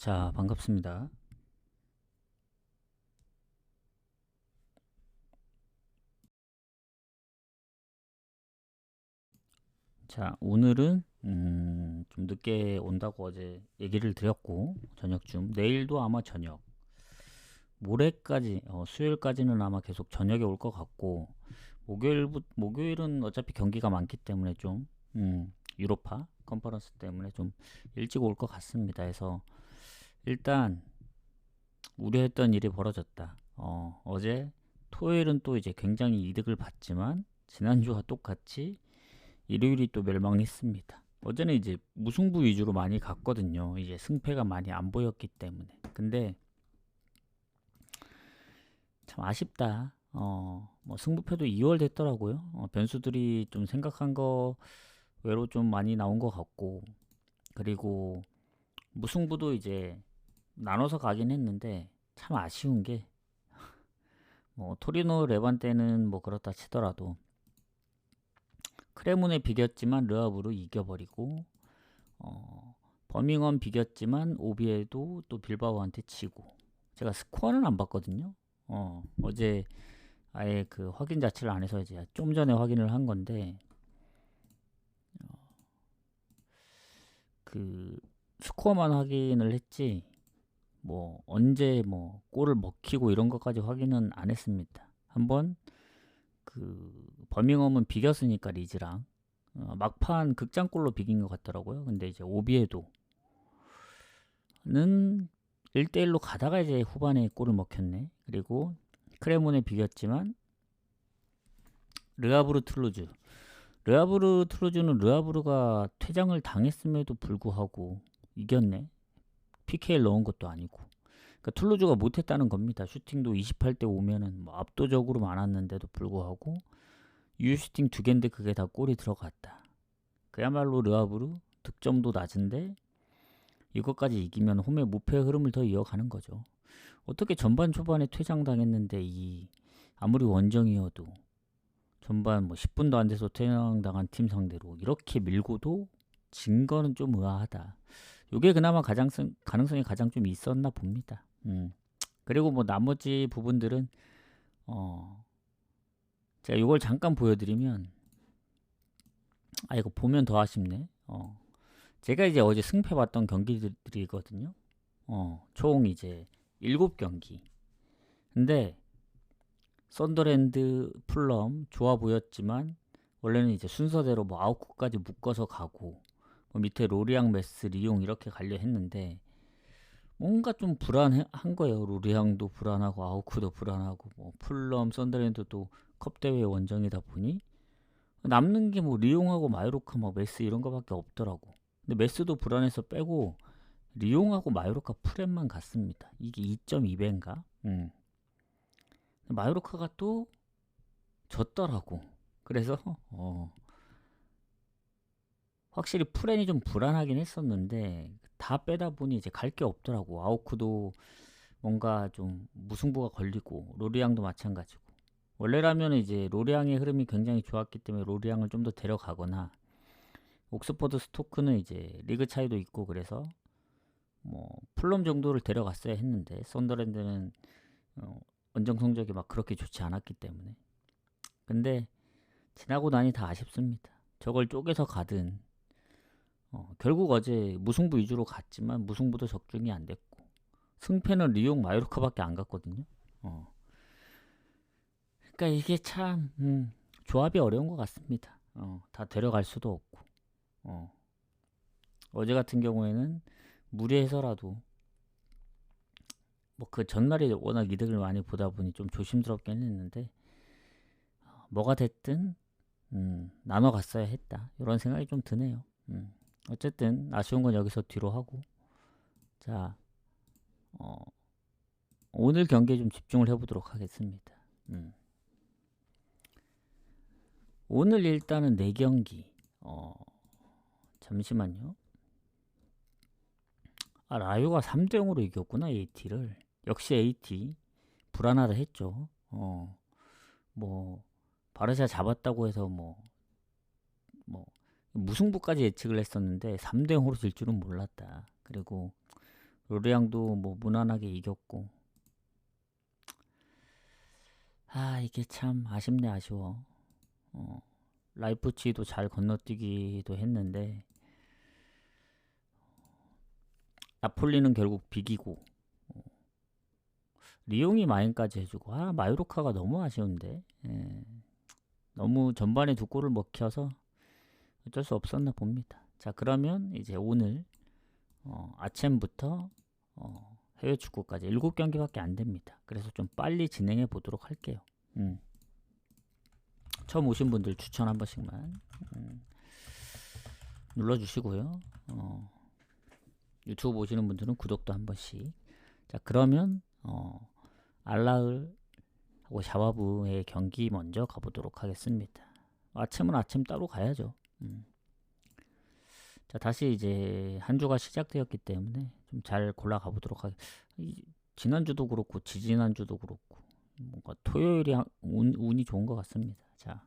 자, 반갑습니다. 자, 오늘은 좀 늦게 온다고 어제 얘기를 드렸고, 저녁쯤, 내일도 아마 저녁, 모레까지, 수요일까지는 아마 계속 저녁에 올 것 같고, 목요일은 어차피 경기가 많기 때문에 좀, 유로파 컨퍼런스 때문에 좀 일찍 올 것 같습니다. 해서 일단 우려했던 일이 벌어졌다. 어제 토요일은 또 이제 굉장히 이득을 봤지만, 지난주와 똑같이 일요일이 또 멸망했습니다. 어제는 이제 무승부 위주로 많이 갔거든요. 이제 승패가 많이 안 보였기 때문에. 근데 참 아쉽다. 뭐 승부표도 2월 됐더라고요. 변수들이 좀 생각한 거 외로 좀 많이 나온 것 같고, 그리고 무승부도 이제 나눠서 가긴 했는데 참 아쉬운 게, 뭐 토리노 레반테는 뭐 그렇다 치더라도 크레몬에 비겼지만 르아브로 이겨버리고, 버밍엄 비겼지만 오비에도 또 빌바오한테 치고. 제가 스코어는 안 봤거든요. 어제 아예 그 확인 자체를 안 해서 이제 좀 전에 확인을 한 건데, 그 스코어만 확인을 했지 뭐 언제 뭐 골을 먹히고 이런 것까지 확인은 안 했습니다. 한번 그 버밍엄은 비겼으니까 리즈랑 막판 극장골로 비긴 것 같더라고요. 근데 이제 오비에도는 1대1로 가다가 이제 후반에 골을 먹혔네. 그리고 크레몬에 비겼지만 르아브르 트루즈. 르아브르 트루즈는 르아브르가 퇴장을 당했음에도 불구하고 이겼네. PK를 넣은 것도 아니고. 그러니까 툴루즈가 못했다는 겁니다. 슈팅도 28대 5면은 뭐 압도적으로 많았는데도 불구하고 유슈팅 두 개인데 그게 다 골이 들어갔다. 그야말로 르아브르 득점도 낮은데 이것까지 이기면 홈의 무패 흐름을 더 이어가는 거죠. 어떻게 전반 초반에 퇴장당했는데 이 아무리 원정이어도 전반 뭐 10분도 안 돼서 퇴장당한 팀 상대로 이렇게 밀고도 진 거는 좀 의아하다. 이게 그나마 가능성이 가장 좀 있었나 봅니다. 그리고 뭐 나머지 부분들은 어 제가 이걸 잠깐 보여드리면, 이거 보면 더 아쉽네. 제가 이제 어제 승패 봤던 경기들이거든요. 총 이제 7경기. 근데 썬더랜드, 풀럼 좋아 보였지만 원래는 이제 순서대로 뭐 9골까지 묶어서 가고, 뭐 밑에 로리앙, 메스, 리옹 이렇게 가려 했는데 뭔가 좀 불안한 거예요. 로리앙도 불안하고 아우크도 불안하고 뭐 풀럼, 썬더랜드도 컵 대회 원정이다 보니 남는 게 뭐 리옹하고 마요르카, 막 메스 이런 거밖에 없더라고. 근데 메스도 불안해서 빼고 리옹하고 마요르카 프렘만 갔습니다. 이게 2.2배인가? 마요르카가 또 졌더라고. 그래서 확실히 프렌이 좀 불안하긴 했었는데 다 빼다 보니 이제 갈 게 없더라고. 아우크도 뭔가 좀 무승부가 걸리고 로리앙도 마찬가지고. 원래라면 이제 로리앙의 흐름이 굉장히 좋았기 때문에 로리앙을 좀 더 데려가거나, 옥스퍼드 스토크는 이제 리그 차이도 있고 그래서 뭐 풀럼 정도를 데려갔어야 했는데 썬더랜드는 원정 성적이 막 그렇게 좋지 않았기 때문에. 근데 지나고 나니 다 아쉽습니다. 저걸 쪼개서 가든, 결국 어제 무승부 위주로 갔지만 무승부도 적중이 안 됐고, 승패는 리옹 마요르카밖에 안 갔거든요. 그러니까 이게 참 조합이 어려운 것 같습니다. 다 데려갈 수도 없고. 어제 같은 경우에는 무리해서라도, 뭐 그 전날에 워낙 이득을 많이 보다 보니 좀 조심스럽긴 했는데, 뭐가 됐든 나눠 갔어야 했다, 이런 생각이 좀 드네요. 어쨌든 아쉬운 건 여기서 뒤로 하고, 자, 어, 오늘 경기에 좀 집중을 해보도록 하겠습니다. 오늘 일단은 4경기. 잠시만요. 라요가 3대0으로 이겼구나, AT를. 역시 AT 불안하다 했죠. 뭐 바르샤 잡았다고 해서 뭐 무승부까지 예측을 했었는데 3대0으로 질 줄은 몰랐다. 그리고 르르양도 뭐 무난하게 이겼고. 이게 참 아쉽네, 아쉬워. 라이프치히도 잘 건너뛰기도 했는데 나폴리는 결국 비기고, 리옹이 마인까지 해주고. 마요르카가 너무 아쉬운데. 너무 전반에 두 골을 먹혀서 어쩔 수 없었나 봅니다. 자, 그러면 이제 오늘 아침부터 해외 축구까지 7경기밖에 안 됩니다. 그래서 좀 빨리 진행해 보도록 할게요. 처음 오신 분들 추천 한 번씩만 눌러주시고요. 유튜브 보시는 분들은 구독도 한 번씩. 자, 그러면 알라을하고 샤바브의 경기 먼저 가보도록 하겠습니다. 아침은 아침 따로 가야죠. 자, 다시 이제 한 주가 시작되었기 때문에 좀 잘 골라 가보도록 하겠습니다. 지난주도 그렇고 지지난주도 그렇고 뭔가 토요일이 운이 좋은 것 같습니다. 자,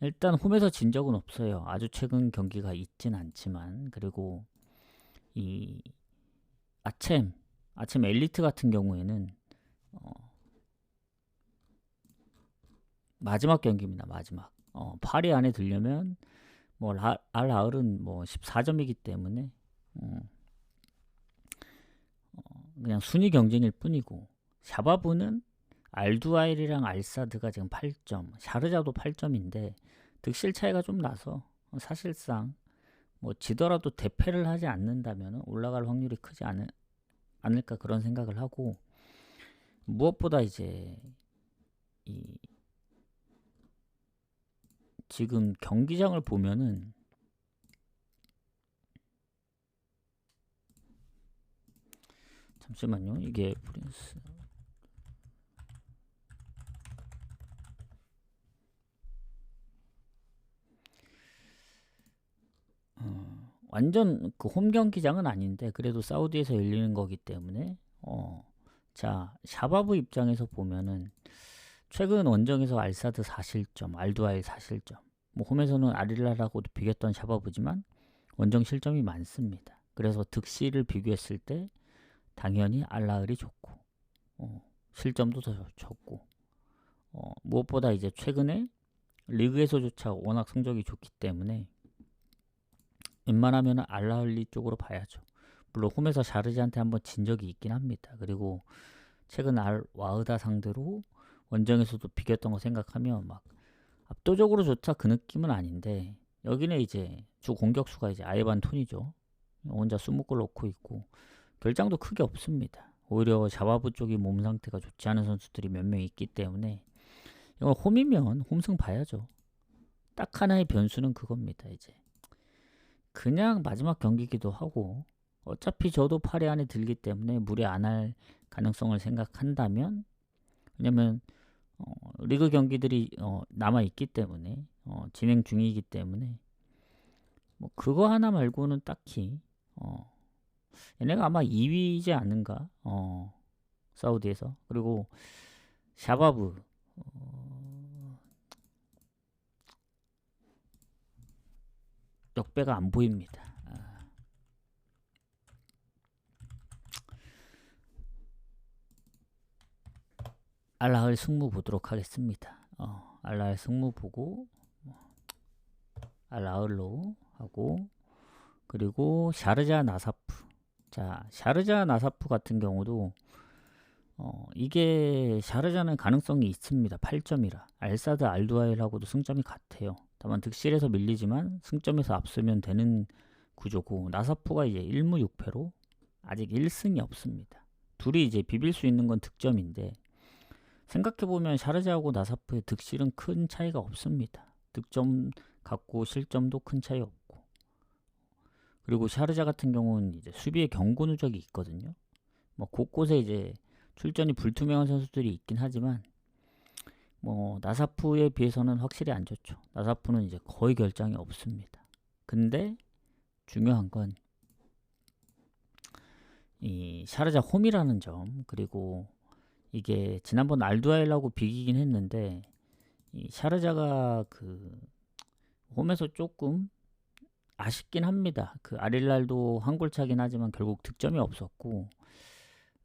일단 홈에서 진 적은 없어요. 아주 최근 경기가 있진 않지만. 그리고 이 아침 엘리트 같은 경우에는 마지막 경기입니다. 마지막. 8위 안에 들려면 뭐 알아을은 뭐 14점이기 때문에 그냥 순위 경쟁일 뿐이고, 샤바브는 알두아일이랑 알사드가 지금 8점, 샤르자도 8점인데 득실 차이가 좀 나서 사실상 뭐 지더라도 대패를 하지 않는다면 올라갈 확률이 크지 않을까 그런 생각을 하고, 무엇보다 이제 지금 경기장을 보면은 잠시만요. 이게 프린스 완전 그 홈 경기장은 아닌데 그래도 사우디에서 열리는 거기 때문에 자, 샤바브 입장에서 보면은 최근 원정에서 알사드 4실점, 알두아일 4실점. 뭐 홈에서는 아릴라라고도 비겼던 샤바브지만 원정 실점이 많습니다. 그래서 득실을 비교했을 때 당연히 알라을이 좋고, 실점도 더 적고, 무엇보다 이제 최근에 리그에서조차 워낙 성적이 좋기 때문에 웬만하면 알라을리 쪽으로 봐야죠. 물론 홈에서 샤르지한테 한번 진 적이 있긴 합니다. 그리고 최근 와흐다 상대로 원정에서도 비겼던 거 생각하면 막 압도적으로조차 그 느낌은 아닌데, 여기는 이제 주 공격수가 이제 아이반 톤이죠. 혼자 20골 넣고 있고 결장도 크게 없습니다. 오히려 샤바브 쪽이 몸 상태가 좋지 않은 선수들이 몇 명 있기 때문에 이건 홈이면 홈승 봐야죠. 딱 하나의 변수는 그겁니다. 이제 그냥 마지막 경기기도 하고 어차피 저도 8회 안에 들기 때문에 무리 안 할 가능성을 생각한다면, 왜냐면 리그 경기들이 남아 있기 때문에 진행 중이기 때문에 뭐 그거 하나 말고는 딱히 얘네가 아마 2위이지 않는가, 사우디에서. 그리고 샤바브 역배가 안 보입니다. 알라을 승무 보도록 하겠습니다. 알라을 승무 보고 알라을로 하고, 그리고 샤르자 나사프. 자, 샤르자 나사프 같은 경우도 이게 샤르자는 가능성이 있습니다. 8점이라. 알사드 알두아일하고도 승점이 같아요. 다만 득실에서 밀리지만 승점에서 앞서면 되는 구조고, 나사프가 이제 1무 6패로 아직 1승이 없습니다. 둘이 이제 비빌 수 있는 건 득점인데, 생각해보면 샤르자하고 나사프의 득실은 큰 차이가 없습니다. 득점 같고 실점도 큰 차이 없고. 그리고 샤르자 같은 경우는 이제 수비에 경고 누적이 있거든요. 뭐 곳곳에 이제 출전이 불투명한 선수들이 있긴 하지만 뭐 나사프에 비해서는 확실히 안 좋죠. 나사프는 이제 거의 결장이 없습니다. 근데 중요한 건 이 샤르자 홈이라는 점, 그리고 이게 지난번 알두아일하고 비기긴 했는데 이 샤르자가 그 홈에서 조금 아쉽긴 합니다. 그 아릴랄도 한 골 차긴 하지만 결국 득점이 없었고,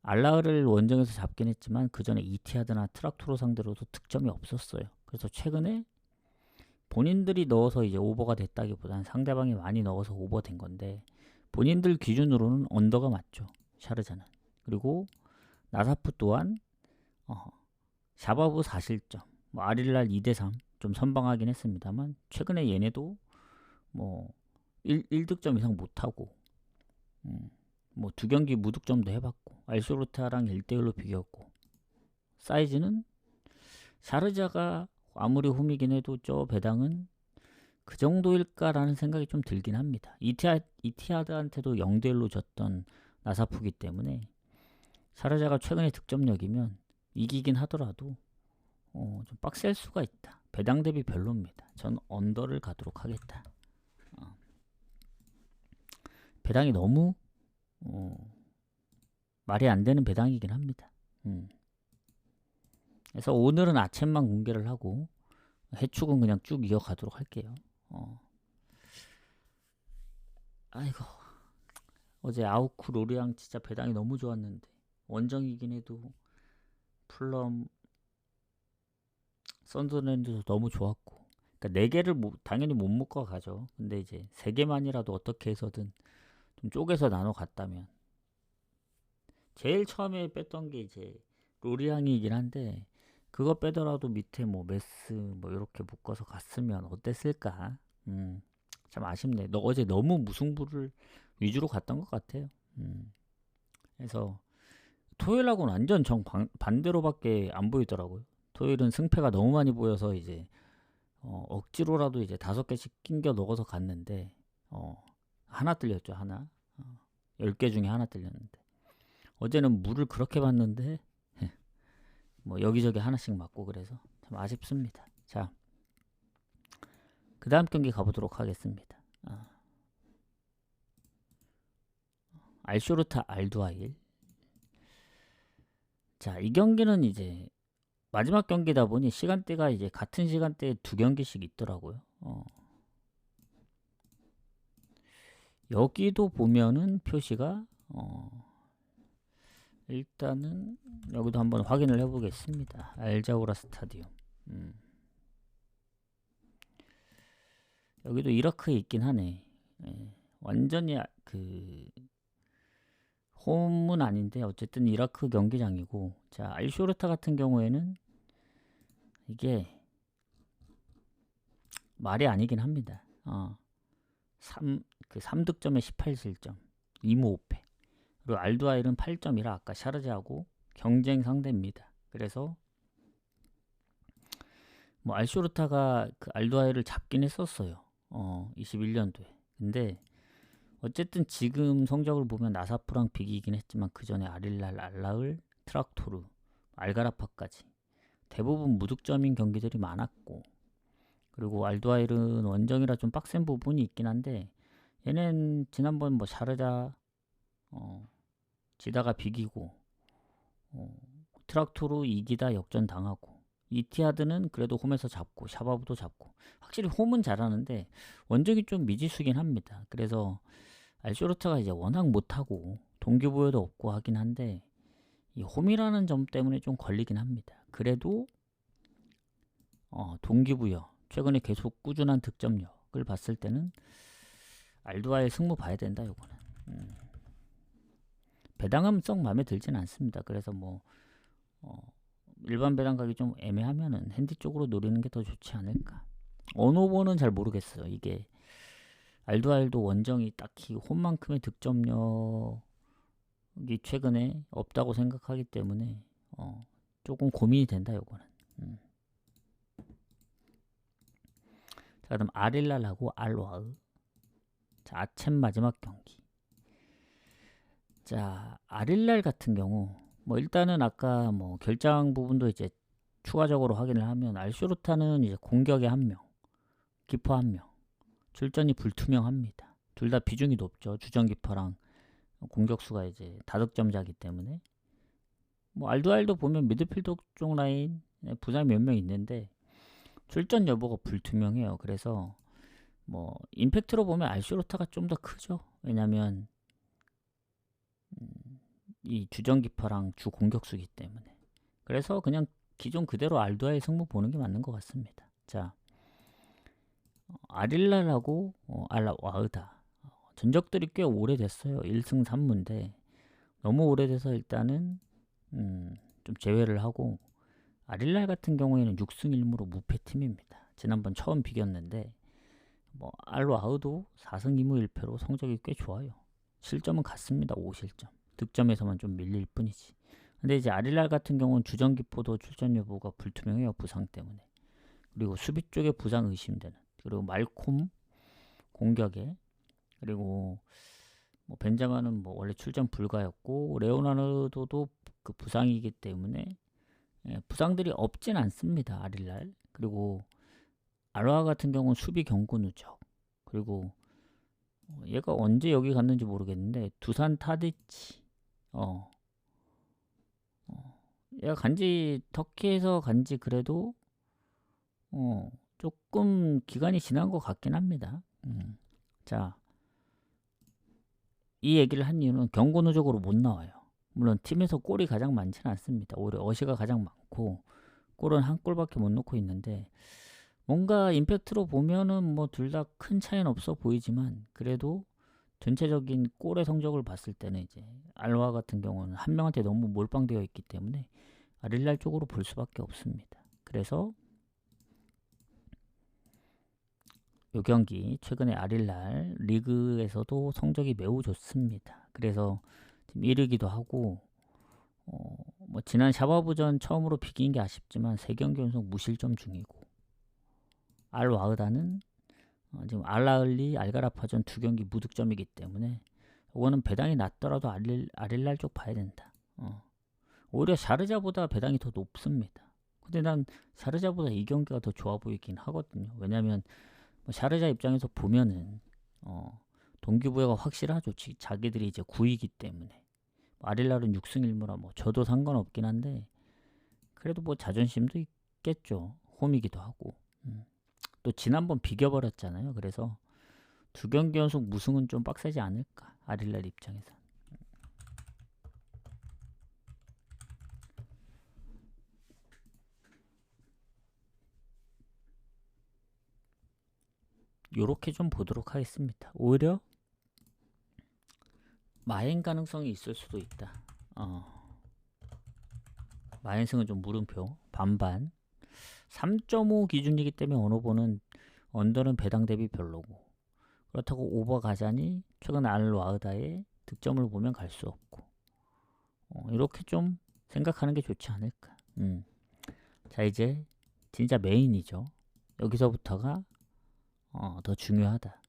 알라흐를 원정에서 잡긴 했지만 그 전에 이티하드나 트락토로 상대로도 득점이 없었어요. 그래서 최근에 본인들이 넣어서 이제 오버가 됐다기보다는 상대방이 많이 넣어서 오버된 건데, 본인들 기준으로는 언더가 맞죠, 샤르자는. 그리고 나사프 또한 샤바브 4실점, 뭐 아릴랄 2대3 좀 선방하긴 했습니다만, 최근에 얘네도 뭐 1득점 이상 못하고, 뭐 두 경기 무득점도 해봤고, 알쇼르타랑 1대1로 비겼고, 사이즈는 샤르자가 아무리 홈이긴 해도 저 배당은 그 정도일까라는 생각이 좀 들긴 합니다. 이티하드한테도 0대1로 졌던 나사프기 때문에 샤르자가 최근에 득점력이면 이기긴 하더라도 좀 빡셀 수가 있다. 배당 대비 별로입니다. 전 언더를 가도록 하겠다. 배당이 너무 말이 안 되는 배당이긴 합니다. 그래서 오늘은 아침만 공개를 하고 해축은 그냥 쭉 이어가도록 할게요. 아이고, 어제 아우쿠 로리앙 진짜 배당이 너무 좋았는데, 원정이긴 해도 풀럼 썬더랜드도 너무 좋았고, 그러니까 4개를 당연히 못 묶어 가죠. 근데 이제 3개만이라도 어떻게 해서든 좀 쪼개서 나눠 갔다면, 제일 처음에 뺐던 게 이제 로리앙이긴 한데, 그거 빼더라도 밑에 뭐 메스 뭐 이렇게 묶어서 갔으면 어땠을까. 참 아쉽네. 너 어제 너무 무승부를 위주로 갔던 것 같아요. 그래서 토요일하고는 완전 반대로밖에 안 보이더라고요. 토요일은 승패가 너무 많이 보여서 이제 억지로라도 이제 5개씩 낑겨 넣어서 갔는데, 하나 뜰렸죠. 하나. 10개 중에 하나 뜰렸는데, 어제는 물을 그렇게 봤는데 뭐 여기저기 하나씩 맞고, 그래서 참 아쉽습니다. 자, 그 다음 경기 가보도록 하겠습니다. 알쇼르타 알두아일. 자, 이 경기는 이제 마지막 경기다 보니 시간대가 이제 같은 시간대에 2경기씩 있더라고요. 여기도 보면은 표시가 일단은 여기도 한번 확인을 해보겠습니다. 알자우라 스타디움. 여기도 이라크에 있긴 하네. 완전히 그 홈은 아닌데 어쨌든 이라크 경기장이고, 자, 알쇼르타 같은 경우에는 이게 말이 아니긴 합니다. 3득점에 18실점, 2무 5패. 그리고 알두아일은 8점이라 아까 샤르자하고 경쟁 상대입니다. 그래서 뭐 알쇼르타가 그 알두아일을 잡긴 했었어요. 21년도에. 근데 어쨌든 지금 성적을 보면 나사프랑 비기긴 했지만 그 전에 아릴랄, 알라을, 트락토르, 알가라파까지 대부분 무득점인 경기들이 많았고, 그리고 알두아일은 원정이라 좀 빡센 부분이 있긴 한데, 얘는 지난번 뭐 샤르자 지다가 비기고, 트락토르 이기다 역전 당하고, 이티하드는 그래도 홈에서 잡고 샤바브도 잡고, 확실히 홈은 잘하는데 원정이 좀 미지수긴 합니다. 그래서 알쇼르타가 이제 워낙 못하고 동기부여도 없고 하긴 한데, 이 홈이라는 점 때문에 좀 걸리긴 합니다. 그래도 동기부여, 최근에 계속 꾸준한 득점력을 봤을 때는 알두아의 승부 봐야 된다. 요거는 배당은 썩 마음에 들진 않습니다. 그래서 뭐 일반 배당 가기 좀 애매하면은 핸디 쪽으로 노리는 게 더 좋지 않을까. 언오버는 잘 모르겠어요. 이게 알두아일도 원정이 딱히 홈만큼의 득점력이 최근에 없다고 생각하기 때문에 조금 고민이 된다. 요거는. 자, 그럼 아릴랄하고 알와흐. 자, 아침 마지막 경기. 자, 아릴랄 같은 경우 뭐 일단은 아까 뭐 결장 부분도 이제 추가적으로 확인을 하면, 알쇼르타는 이제 공격에 1명, 키퍼 1명, 출전이 불투명합니다. 둘 다 비중이 높죠. 주전 키퍼랑 공격수가 이제 다득점자기 때문에. 뭐 알두알도 보면 미드필더 쪽 라인 부상이 몇 명 있는데 출전 여부가 불투명해요. 그래서 뭐 임팩트로 보면 알쇼로타가 좀 더 크죠. 왜냐면 이 주전기파랑 주 공격수기 때문에. 그래서 그냥 기존 그대로 알두아의 승부 보는 게 맞는 것 같습니다. 자, 아릴랄하고 알라와으다. 전적들이 꽤 오래됐어요. 1승 3무인데 너무 오래돼서 일단은 좀 제외를 하고, 아릴랄 같은 경우에는 6승 1무로 무패팀입니다. 지난번 처음 비겼는데 뭐 알와우도 4승 2무 1패로 성적이 꽤 좋아요. 실점은 같습니다. 5실점. 득점에서만 좀 밀릴 뿐이지. 근데 이제 아릴랄 같은 경우는 주전기포도 출전 여부가 불투명해요. 부상 때문에. 그리고 수비 쪽에 부상 의심되는. 그리고 말콤 공격에. 그리고 뭐 벤자마는 뭐 원래 출전 불가였고, 레오나르도도 그 부상이기 때문에 부상들이 없진 않습니다. 아릴랄. 그리고 알와 같은 경우는 수비 경고 누적. 그리고 얘가 언제 여기 갔는지 모르겠는데 두산 타디치. 얘가 간지 터키에서 간지 그래도 조금 기간이 지난 것 같긴 합니다. 자, 이 얘기를 한 이유는 경고 누적으로 못 나와요. 물론 팀에서 골이 가장 많지는 않습니다. 오히려 어시가 가장 많고 골은 한 골밖에 못 넣고 있는데, 뭔가 임팩트로 보면은 뭐 둘 다 큰 차이는 없어 보이지만 그래도 전체적인 골의 성적을 봤을 때는 이제 알와 같은 경우는 한 명한테 너무 몰빵되어 있기 때문에 아릴랄 쪽으로 볼 수밖에 없습니다. 그래서 이 경기 최근에 아릴랄 리그에서도 성적이 매우 좋습니다. 그래서 지금 1위기도 하고 뭐 지난 샤바부전 처음으로 비긴 게 아쉽지만 3경기 연속 무실점 중이고, 알와으다는 지금 알라흘리 알가라파전 2경기 무득점이기 때문에 이거는 배당이 낮더라도 아릴랄 쪽 봐야 된다. 오히려 샤르자보다 배당이 더 높습니다. 근데 난 샤르자보다 이 경기가 더 좋아 보이긴 하거든요. 왜냐면 뭐 샤르자 입장에서 보면은 동기부여가 확실하죠. 자기들이 이제 9위이기 때문에. 아릴랄은 6승 1무라 뭐 저도 상관없긴 한데 그래도 뭐 자존심도 있겠죠. 홈이기도 하고. 또 지난번 비겨버렸잖아요. 그래서 2경기 연속 무승은 좀 빡세지 않을까, 아릴랄 입장에서. 요렇게 좀 보도록 하겠습니다. 오히려 마행 가능성이 있을 수도 있다. 마행승은 좀 물음표 반반. 3.5 기준이기 때문에 언어보는 언더는 배당 대비 별로고, 그렇다고 오버 가자니 최근 알와으다의 득점을 보면 갈 수 없고, 이렇게 좀 생각하는 게 좋지 않을까. 자, 이제 진짜 메인이죠. 여기서부터가 더 중요하다.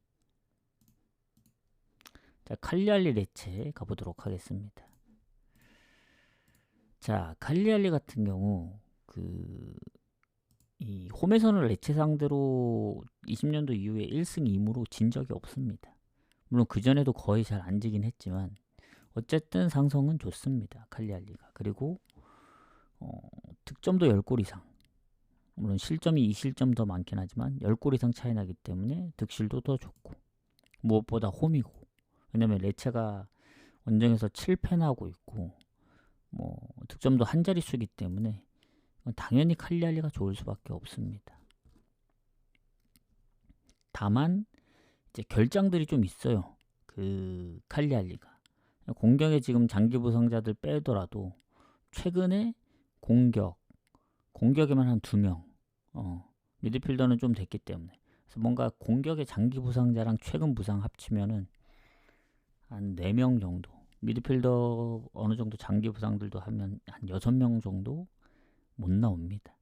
자, 칼리알리 레체 가보도록 하겠습니다. 자, 칼리알리 같은 경우 이 홈에서는 레체 상대로 20년도 이후에 1승 2무로 진 적이 없습니다. 물론 그전에도 거의 잘 안 지긴 했지만 어쨌든 상성은 좋습니다. 칼리알리가. 그리고 득점도 10골 이상. 물론 실점이 2실점 더 많긴 하지만 10골 이상 차이 나기 때문에 득실도 더 좋고, 무엇보다 홈이고. 왜냐면 레체가 원정에서 7패 나고 있고 뭐 득점도 한 자릿수이기 때문에 당연히 칼리알리가 좋을 수밖에 없습니다. 다만 이제 결장들이 좀 있어요. 그 칼리알리가 공격에 지금 장기 부상자들 빼더라도 최근에 공격에만 한 2명, 미드필더는 좀 됐기 때문에. 그래서 뭔가 공격의 장기 부상자랑 최근 부상 합치면은 한 4명 정도, 미드필더 어느 정도 장기 부상들도 하면 한 6명 정도 못 나옵니다.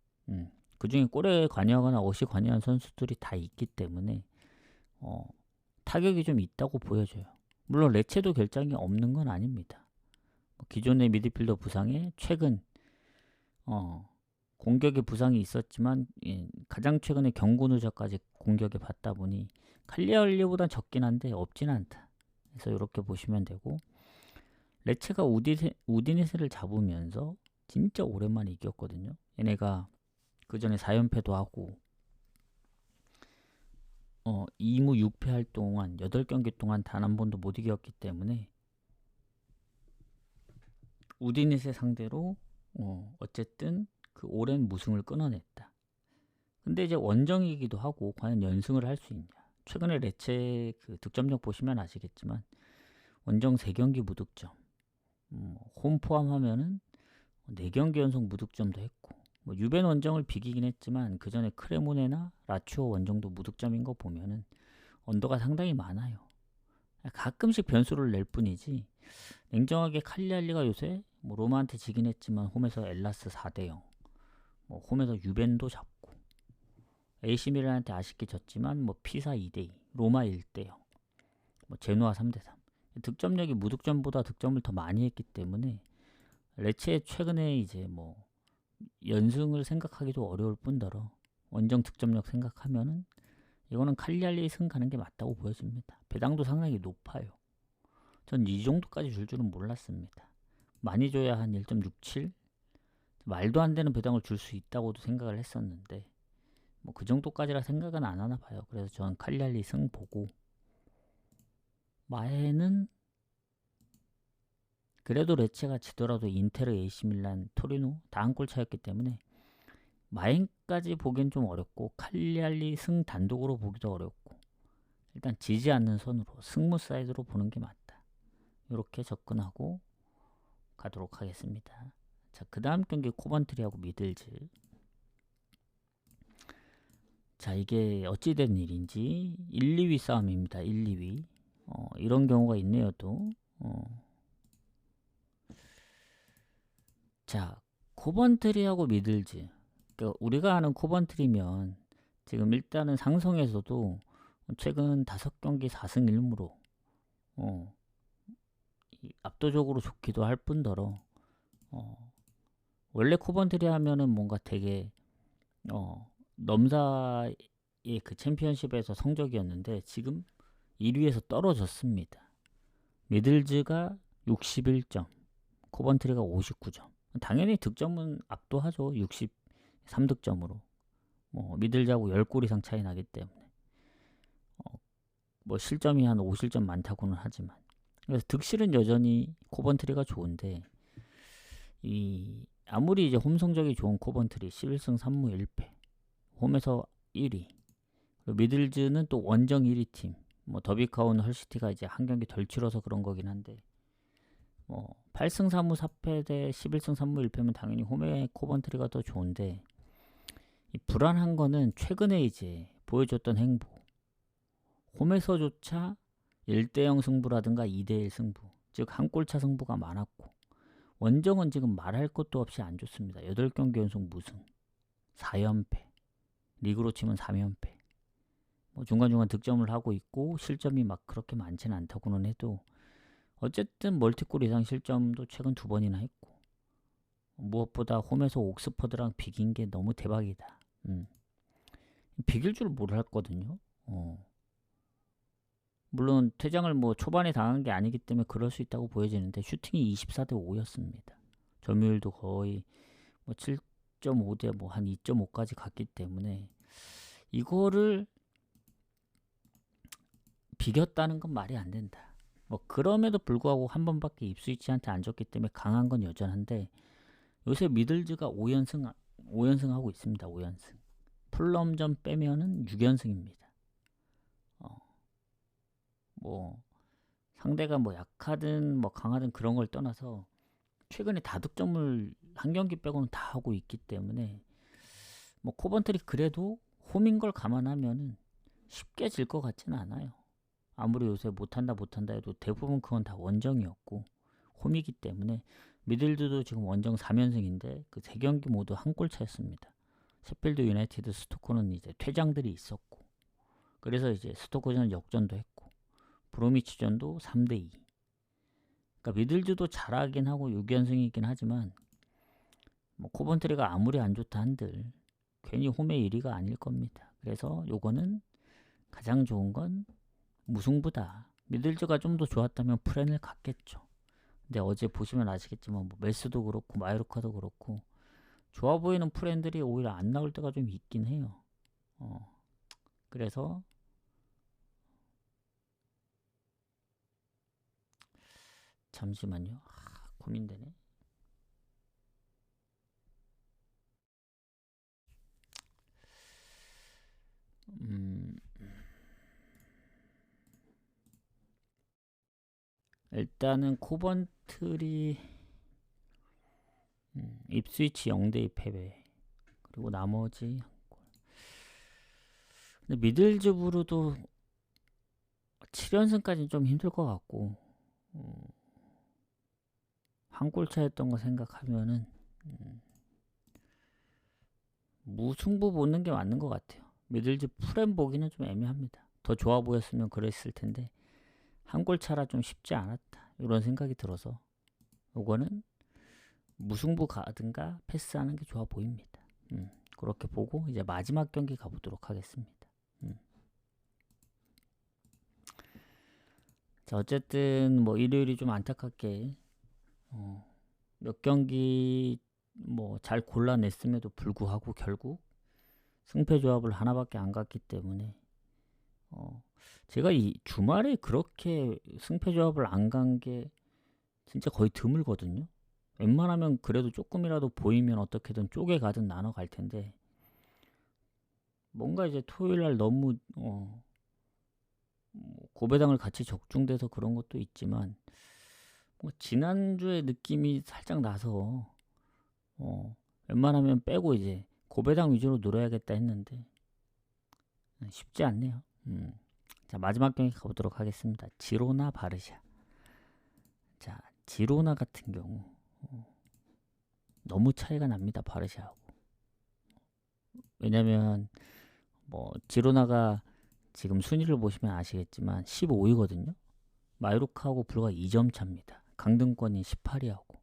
그 중에 골에 관여하거나 어시 관여한 선수들이 다 있기 때문에 타격이 좀 있다고 보여져요. 물론 레체도 결장이 없는 건 아닙니다. 기존의 미드필더 부상에 최근 공격에 부상이 있었지만 가장 최근에 경고 누적까지 공격에 받다 보니 칼리알리보단 적긴 한데 없진 않다. 그래서 이렇게 보시면 되고, 레체가 우디네세를 잡으면서 진짜 오랜만에 이겼거든요. 얘네가 그 전에 4연패도 하고 2무 6패 할 동안 8경기 동안 단 한 번도 못 이겼기 때문에 우디네세 상대로 어쨌든 그 오랜 무승을 끊어냈다. 근데 이제 원정이기도 하고 과연 연승을 할 수 있냐. 최근에 레체 그 득점력 보시면 아시겠지만 원정 3경기 무득점, 홈 포함하면은 4경기 연속 무득점도 했고, 뭐 유벤 원정을 비기긴 했지만 그 전에 크레모네나 라치오 원정도 무득점인 거 보면은 언더가 상당히 많아요. 가끔씩 변수를 낼 뿐이지 냉정하게 칼리알리가 요새 뭐 로마한테 지긴 했지만 홈에서 엘라스 4대0, 뭐 홈에서 유벤도 잡고, AC 밀란한테 아쉽게 졌지만 뭐 피사 2대2, 로마 1대0, 뭐 제노아 3대3. 득점력이 무득점보다 득점을 더 많이 했기 때문에 레체 최근에 이제 뭐 연승을 생각하기도 어려울 뿐더러 원정 득점력 생각하면은 이거는 칼리알리 승 가는 게 맞다고 보여집니다. 배당도 상당히 높아요. 전 이 정도까지 줄 줄은 몰랐습니다. 많이 줘야 한 1.67? 말도 안 되는 배당을 줄 수 있다고도 생각을 했었는데 뭐 그 정도까지라 생각은 안 하나 봐요. 그래서 저는 칼리알리 승 보고, 마해는 그래도 레체가 지더라도 인테르, AC 밀란, 토리노 다 한 골 차였기 때문에 마행까지 보기엔 좀 어렵고 칼리알리 승 단독으로 보기도 어렵고 일단 지지 않는 선으로 승무 사이드로 보는 게 맞다. 이렇게 접근하고 가도록 하겠습니다. 자, 그 다음 경기 코번트리하고 미들즈. 자, 이게 어찌된 일인지 1, 2위 싸움입니다. 1, 2위. 이런 경우가 있네요 또. 자, 코번트리하고 미들즈. 그러니까 우리가 아는 코번트리면 지금 일단은 상성에서도 최근 5경기 4승 1무로 압도적으로 좋기도 할 뿐더러 원래 코번트리 하면은 뭔가 되게 넘사의 그 챔피언십에서 성적이었는데 지금 1위에서 떨어졌습니다. 미들즈가 61점, 코번트리가 59점. 당연히 득점은 압도하죠. 63득점으로. 미들즈하고 10골 이상 차이 나기 때문에. 뭐 실점이 한 5실점 많다고는 하지만. 그래서 득실은 여전히 코번트리가 좋은데, 아무리 이제 홈 성적이 좋은 코번트리 11승 3무 1패, 홈에서 1위. 그리고 미들즈는 또 원정 1위 팀. 뭐 더비카운 헐시티가 이제 한 경기 덜 치러서 그런 거긴 한데, 8승 3무 4패 대 11승 3무 1패면 당연히 홈의 코번트리가 더 좋은데, 이 불안한 거는 최근에 이제 보여줬던 행보. 홈에서조차 1대0 승부라든가 2대1 승부, 즉 한 골차 승부가 많았고, 원정은 지금 말할 것도 없이 안 좋습니다. 8경기 연속 무승, 4연패, 리그로 치면 3연패. 뭐 중간중간 득점을 하고 있고 실점이 막 그렇게 많지는 않다고는 해도 어쨌든 멀티골 이상 실점도 최근 2번이나 했고, 무엇보다 홈에서 옥스퍼드랑 비긴 게 너무 대박이다. 비길 줄 몰랐거든요. 물론 퇴장을 뭐 초반에 당한 게 아니기 때문에 그럴 수 있다고 보여지는데 슈팅이 24대 5였습니다. 점유율도 거의 뭐 7.5대 뭐 한 2.5까지 갔기 때문에 이거를 비겼다는 건 말이 안 된다. 뭐 그럼에도 불구하고 한 번밖에 입스위치한테 안 졌기 때문에 강한 건 여전한데, 요새 미들즈가 5연승 하고 있습니다. 5연승. 풀럼전 빼면은 6연승입니다. 뭐 상대가 뭐 약하든 뭐 강하든 그런 걸 떠나서 최근에 다득점을 한 경기 빼고는 다 하고 있기 때문에 뭐 코번트리 그래도 홈인 걸 감안하면은 쉽게 질 것 같지는 않아요. 아무리 요새 못한다 해도 대부분 그건 다 원정이었고 홈이기 때문에. 미들즈도 지금 원정 3연승인데 그 3경기 모두 한 골 차였습니다. 셰필드 유나이티드 스토커는 이제 퇴장들이 있었고, 그래서 이제 스토커전 역전도 했고, 브로미치전도 3대2. 그러니까 미들즈도 잘하긴 하고 6연승이긴 하지만 뭐 코번트리가 아무리 안 좋다 한들 괜히 홈의 1위가 아닐 겁니다. 그래서 요거는 가장 좋은 건 무승부다. 미들즈가 좀 더 좋았다면 프렌을 갔겠죠. 근데 어제 보시면 아시겠지만 뭐 메스도 그렇고 마요르카도 그렇고 좋아 보이는 프렌들이 오히려 안 나올 때가 좀 있긴 해요. 그래서 잠시만요. 고민되네. 일단은 코번트리 입스위치 0대2 패배. 그리고 나머지 근데 미들즈부르도 7연승까지는 좀 힘들 것 같고 한 골 차였던 거 생각하면은 무승부 보는 게 맞는 것 같아요. 미들즈 프렘 보기는 좀 애매합니다. 더 좋아 보였으면 그랬을 텐데 한 골 차라 좀 쉽지 않았다 이런 생각이 들어서 요거는 무승부 가든가 패스하는 게 좋아 보입니다. 그렇게 보고 이제 마지막 경기 가보도록 하겠습니다. 자, 어쨌든 뭐 일요일이 좀 안타깝게 몇 경기 뭐 잘 골라냈음에도 불구하고 결국 승패 조합을 하나밖에 안 갔기 때문에 제가 이 주말에 그렇게 승패 조합을 안 간 게 진짜 거의 드물거든요. 웬만하면 그래도 조금이라도 보이면 어떻게든 쪼개 가든 나눠 갈 텐데 뭔가 이제 토요일 날 너무 고배당을 같이 적중돼서 그런 것도 있지만 뭐 지난주에 느낌이 살짝 나서 웬만하면 빼고 이제 고배당 위주로 놀아야겠다 했는데 쉽지 않네요. 자, 마지막 경기 가보도록 하겠습니다. 지로나 바르샤. 자, 지로나 같은 경우 너무 차이가 납니다. 바르샤하고. 왜냐면 뭐 지로나가 지금 순위를 보시면 아시겠지만 15위거든요. 마요르카하고 불과 2점 차입니다. 강등권이 18위하고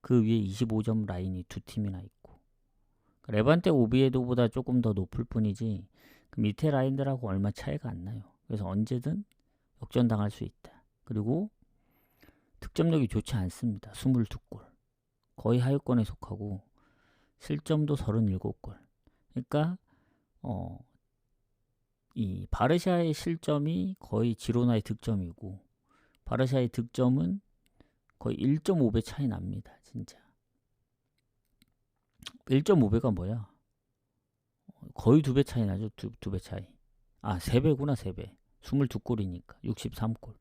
그 위에 25점 라인이 두 팀이나 있고 레반테 오비에도보다 조금 더 높을 뿐이지 그 밑에 라인들하고 얼마 차이가 안 나요. 그래서 언제든 역전당할 수 있다. 그리고 득점력이 좋지 않습니다. 22골. 거의 하위권에 속하고 실점도 37골. 그러니까 이 바르샤의 실점이 거의 지로나의 득점이고 바르샤의 득점은 거의 1.5배 차이 납니다. 진짜 1.5배가 뭐야? 거의 2배 차이 나죠. 2배 차이. 3배구나. 3배. 22골이니까 63골.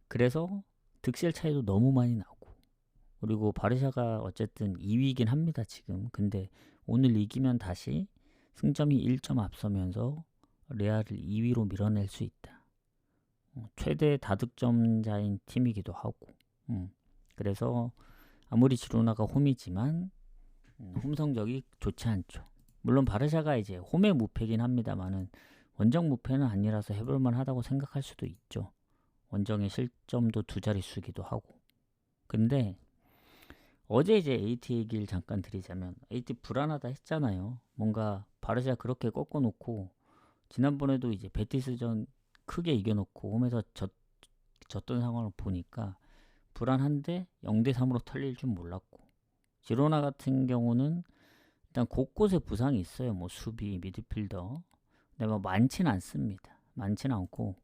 그래서 득실 차이도 너무 많이 나고 그리고 바르샤가 어쨌든 2위이긴 합니다. 지금. 근데 오늘 이기면 다시 승점이 1점 앞서면서 레알을 2위로 밀어낼 수 있다. 최대 다득점자인 팀이기도 하고 그래서 아무리 지로나가 홈이지만 홈 성적이 좋지 않죠. 물론 바르샤가 이제 홈의 무패긴 합니다만은 원정 무패는 아니라서 해볼만 하다고 생각할 수도 있죠. 원정의 실점도 두 자릿수기도 하고. 근데 어제 이제 AT 얘기를 잠깐 드리자면 AT 불안하다 했잖아요. 뭔가 바르샤 그렇게 꺾어놓고 지난번에도 이제 베티스전 크게 이겨놓고 홈에서 졌던 상황을 보니까 불안한데 0대3으로 털릴 줄 몰랐고 지로나 같은 경우는 일단 곳곳에 부상이 있어요. 뭐 수비, 미드필더 근데 뭐 많지는 않습니다. 많지는 않고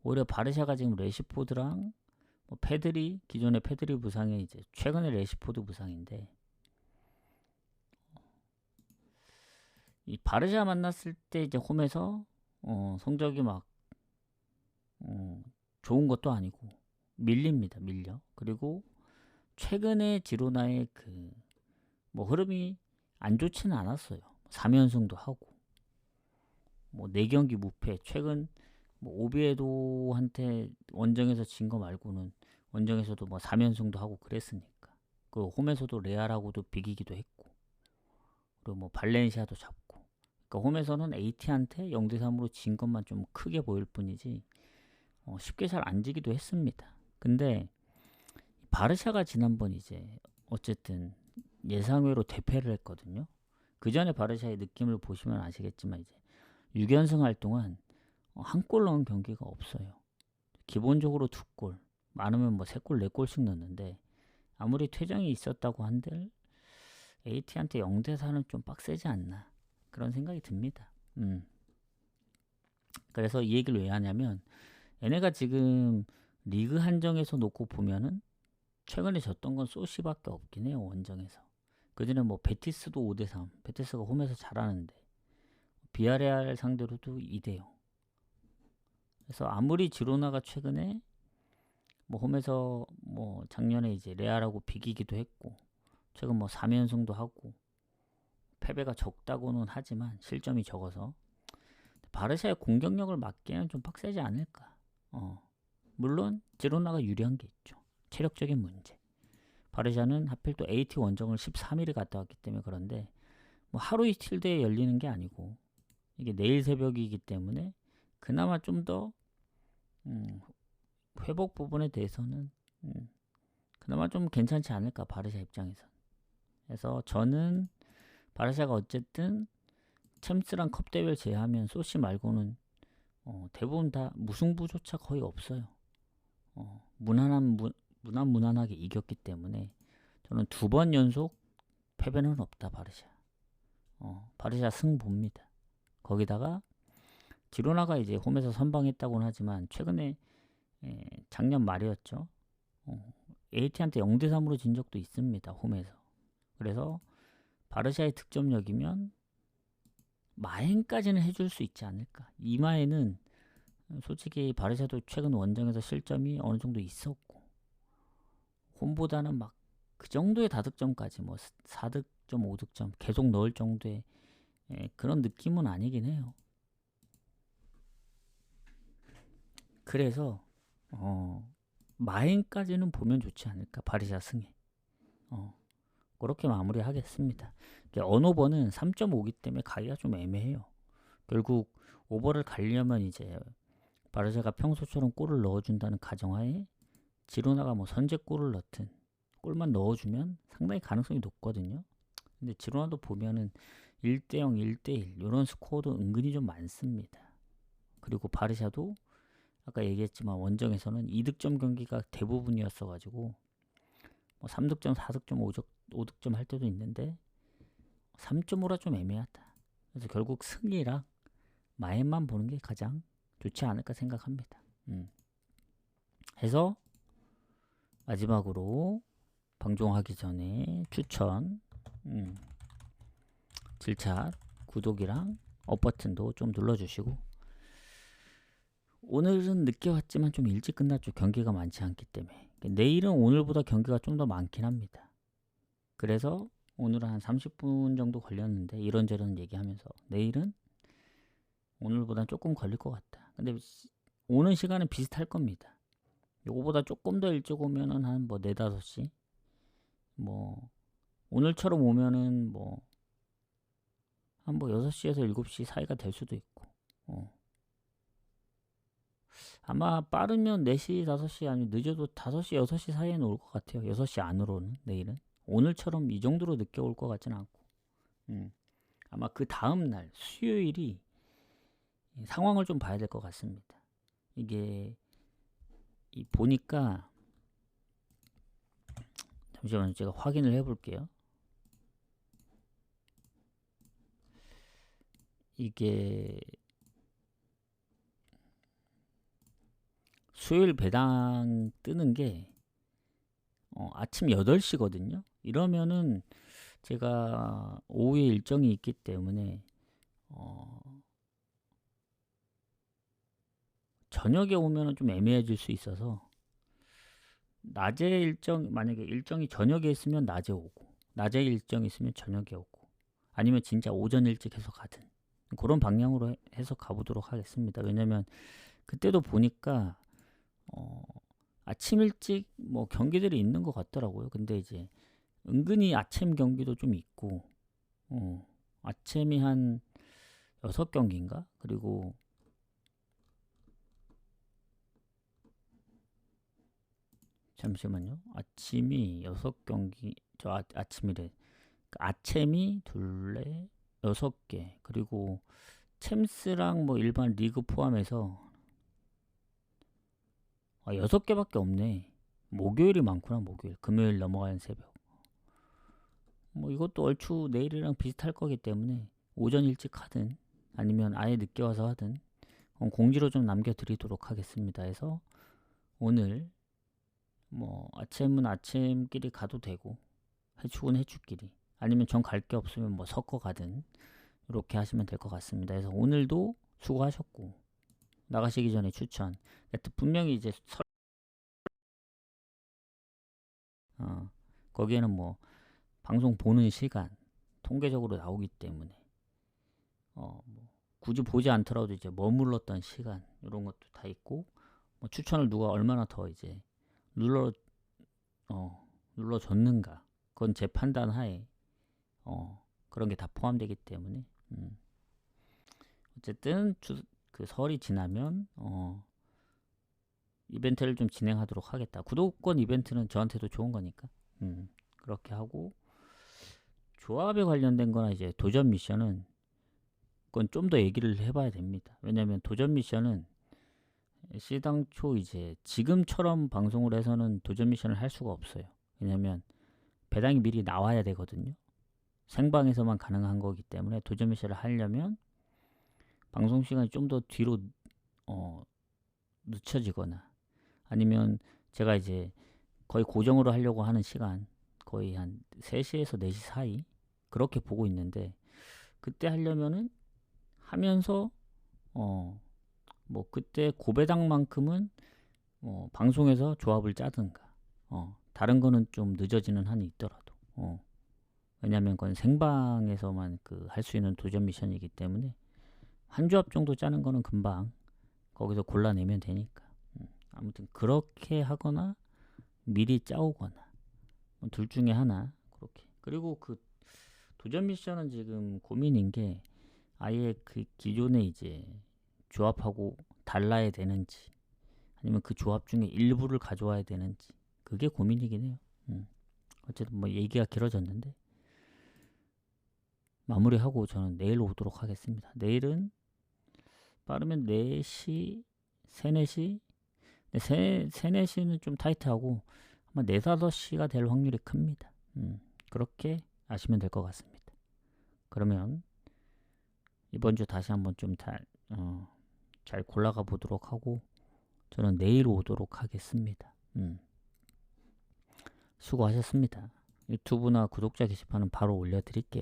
오히려 바르샤가 지금 레시포드랑 뭐 페드리 기존의 페드리 부상에 이제 최근에 레시포드 부상인데 이 바르샤 만났을 때 이제 홈에서 성적이 막 좋은 것도 아니고 밀립니다. 밀려. 그리고 최근에 지로나의 그 뭐 흐름이 안 좋지는 않았어요. 3연승도 하고 뭐 4경기 무패. 최근 뭐 오비에도한테 원정에서 진 거 말고는 원정에서도 뭐 3연승도 하고 그랬으니까. 그 홈에서도 레알하고도 비기기도 했고. 그리고 뭐 발렌시아도 잡고. 그러니까 홈에서는 AT한테 0대3으로 진 것만 좀 크게 보일 뿐이지 쉽게 잘 안 지기도 했습니다. 근데 바르샤가 지난번 이제 어쨌든 예상외로 대패를 했거든요. 그 전에 바르샤의 느낌을 보시면 아시겠지만 이제 6연승 할 동안 한 골 넣은 경기가 없어요. 기본적으로 2골, 많으면 뭐 3골, 4골씩 넣는데 아무리 퇴장이 있었다고 한들 AT한테 0대4는 좀 빡세지 않나 그런 생각이 듭니다. 그래서 이 얘기를 왜 하냐면 얘네가 지금 리그 한정에서 놓고 보면은 최근에 졌던 건 소시밖에 없긴 해요. 원정에서. 그전에 뭐 베티스도 5대3, 베티스가 홈에서 잘하는데 비아레알 상대로도 2대0. 그래서 아무리 지로나가 최근에 뭐 홈에서 뭐 작년에 이제 레알하고 비기기도 했고 최근 뭐 3연승도 하고 패배가 적다고는 하지만 실점이 적어서 바르샤의 공격력을 막기에는 좀 빡세지 않을까. 물론 지로나가 유리한 게 있죠. 체력적인 문제. 바르샤는 하필 또 AT 원정을 13일에 갔다 왔기 때문에 그런데 뭐 하루 이틀 내에 열리는 게 아니고 이게 내일 새벽이기 때문에 그나마 좀 더 회복 부분에 대해서는 그나마 좀 괜찮지 않을까 바르샤 입장에서. 그래서 저는 바르샤가 어쨌든 챔스랑 컵 대회를 제외하면 소시 말고는 대부분 다 무승부조차 거의 없어요. 무난하게 이겼기 때문에 저는 2번 연속 패배는 없다 바르샤. 바르샤 승봅니다. 거기다가 지로나가 이제 홈에서 선방했다고는 하지만 최근에 작년 말이었죠. AT한테 0대3으로 진 적도 있습니다. 홈에서. 그래서 바르샤의 득점력이면 마행까지는 해줄 수 있지 않을까. 이마에는 솔직히 바르샤도 최근 원정에서 실점이 어느 정도 있었고 홈보다는 막 그 정도의 다득점까지 뭐 4득점, 5득점 계속 넣을 정도의 그런 느낌은 아니긴 해요. 그래서 마행까지는 보면 좋지 않을까. 바르샤 승에. 그렇게 마무리하겠습니다. 언오버는 3.5기 때문에 가기가 좀 애매해요. 결국 오버를 가려면 이제 바르샤가 평소처럼 골을 넣어준다는 가정하에 지로나가 뭐 선제골을 넣든 골만 넣어주면 상당히 가능성이 높거든요. 근데 지로나도 보면은 1대0, 1대1 이런 스코어도 은근히 좀 많습니다. 그리고 바르샤도 아까 얘기했지만 원정에서는 2득점 경기가 대부분이었어가지고 뭐 3득점, 4득점, 5득점 할 때도 있는데 3.5라 좀 애매하다. 그래서 결국 승리랑 마행만 보는 게 가장 좋지 않을까 생각합니다. 해서 마지막으로 방송하기 전에 추천, 질차, 구독이랑 업 버튼도 좀 눌러주시고 오늘은 늦게 왔지만 좀 일찍 끝났죠. 경기가 많지 않기 때문에. 내일은 오늘보다 경기가 좀 더 많긴 합니다. 그래서 오늘은 한 30분 정도 걸렸는데 이런저런 얘기하면서 내일은 오늘보다 조금 걸릴 것 같다. 근데 오는 시간은 비슷할 겁니다. 요거보다 조금 더 일찍 오면은 한 뭐 4, 5시 뭐 오늘처럼 오면은 뭐 한 뭐 6시에서 7시 사이가 될 수도 있고 아마 빠르면 4시, 5시 아니면 늦어도 5시, 6시 사이에는 올 것 같아요. 6시 안으로는 내일은. 오늘처럼 이 정도로 늦게 올 것 같지는 않고 아마 그 다음날 수요일이 상황을 좀 봐야 될 것 같습니다. 이게 보니까 잠시만요. 제가 확인을 해볼게요. 이게 수요일 배당 뜨는 게 아침 8시거든요. 이러면은 제가 오후에 일정이 있기 때문에 저녁에 오면은 좀 애매해질 수 있어서 낮에 만약에 일정이 저녁에 있으면 낮에 오고 낮에 일정이 있으면 저녁에 오고 아니면 진짜 오전 일찍 해서 가든 그런 방향으로 해서 가보도록 하겠습니다. 왜냐면 그때도 보니까 아침 일찍 뭐 경기들이 있는 것 같더라고요. 근데 이제 은근히 아침 경기도 좀 있고 아침이 한 6경기인가? 그리고 잠시만요. 아침이 6경기 아침이래. 아침이 둘레 6개 그리고 챔스랑 뭐 일반 리그 포함해서 6개밖에 없네. 목요일이 많구나. 목요일 금요일 넘어가는 새벽 뭐 이것도 얼추 내일이랑 비슷할 거기 때문에 오전 일찍 하든 아니면 아예 늦게 와서 하든 공지로 좀 남겨드리도록 하겠습니다. 해서 오늘 뭐 아침은 아침끼리 가도 되고 해축은 해축끼리 아니면 전 갈 게 없으면 뭐 섞어 가든 이렇게 하시면 될 것 같습니다. 그래서 오늘도 수고하셨고 나가시기 전에 추천. 분명히 이제 거기에는 뭐 방송 보는 시간 통계적으로 나오기 때문에 뭐 굳이 보지 않더라도 이제 머물렀던 시간 이런 것도 다 있고 뭐 추천을 누가 얼마나 더 이제 눌러줬는가 그건 제 판단 하에 그런 게 다 포함되기 때문에 어쨌든 그 설이 지나면 이벤트를 좀 진행하도록 하겠다. 구독권 이벤트는 저한테도 좋은 거니까 그렇게 하고 조합에 관련된 거나 이제 도전 미션은 그건 좀 더 얘기를 해봐야 됩니다. 왜냐면 도전 미션은 시당초 이제 지금처럼 방송을 해서는 도전 미션을 할 수가 없어요. 왜냐면 배당이 미리 나와야 되거든요. 생방에서만 가능한 거기 때문에 도전 미션을 하려면 방송 시간이 좀 더 뒤로 늦춰지거나 아니면 제가 이제 거의 고정으로 하려고 하는 시간 거의 한 3시에서 4시 사이 그렇게 보고 있는데 그때 하려면은 하면서 뭐 그때 고배당만큼은 방송에서 조합을 짜든가 다른 거는 좀 늦어지는 한이 있더라도 왜냐면 그건 생방에서만 그 할 수 있는 도전 미션이기 때문에 한 조합 정도 짜는 거는 금방 거기서 골라내면 되니까 아무튼 그렇게 하거나 미리 짜오거나 둘 중에 하나 그렇게. 그리고 그 도전 미션은 지금 고민인 게 아예 그 기존에 이제 조합하고 달라야 되는지 아니면 그 조합 중에 일부를 가져와야 되는지 그게 고민이긴 해요. 어쨌든 뭐 얘기가 길어졌는데 마무리하고 저는 내일 오도록 하겠습니다. 내일은 빠르면 4시, 3, 4시 3, 4시는 좀 타이트하고 아마 4, 5시가 될 확률이 큽니다. 그렇게 아시면 될 것 같습니다. 그러면 이번 주 다시 한번 좀 잘 골라가 보도록 하고 저는 내일 오도록 하겠습니다. 수고하셨습니다. 유튜브나 구독자 게시판은 바로 올려드릴게요.